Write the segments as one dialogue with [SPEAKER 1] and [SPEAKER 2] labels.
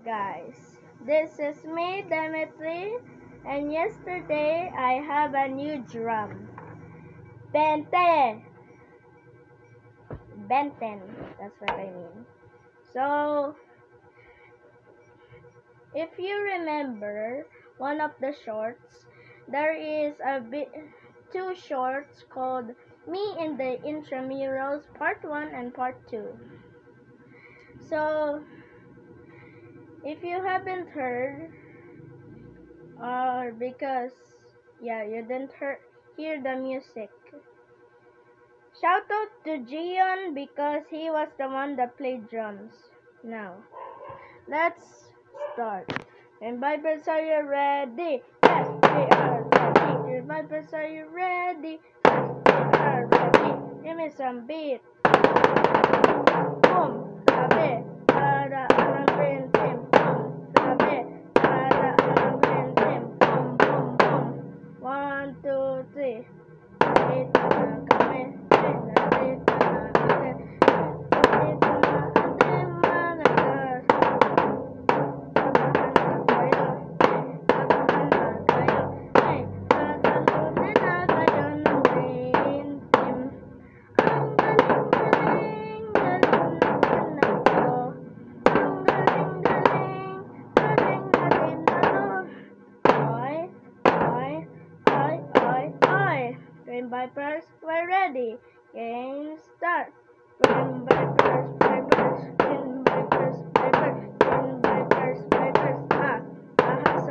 [SPEAKER 1] guys? This is me, Demetri, and yesterday I have a new drum. Benten! Benten, that's what I mean. So, if you remember one of the shorts, there is two shorts called Me in the Intramurals Part 1 and Part 2. So, if you haven't heard, or because you didn't hear the music, shout out to Gion because he was the one that played drums. Now, let's start. And Vipers, are you ready? Yes, we are ready. And Vipers, are you ready? Yes, we are ready. Give me some beat. Boom, sabi, para ang green team. Boom, sabi, para ang green team. Boom, boom, boom. 1, 2, 3. Dito na kami. Dito na kami. Dito na ating mga nagkas. Green Vipers, we're ready. Game start. Green Vipers, Vipers, Green Vipers, Vipers, Green Vipers, Vipers, ahas,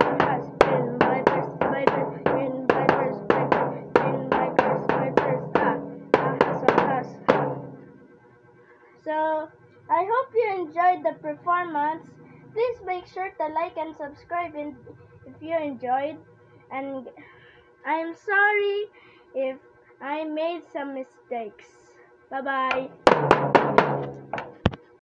[SPEAKER 1] ahas, Green Vipers, Vipers, Green Vipers, Vipers, Green Vipers, Vipers, ahas, ahas. So, I hope you enjoyed the performance. Please make sure to like and subscribe if you enjoyed. And I'm sorry if I made some mistakes. Bye-bye.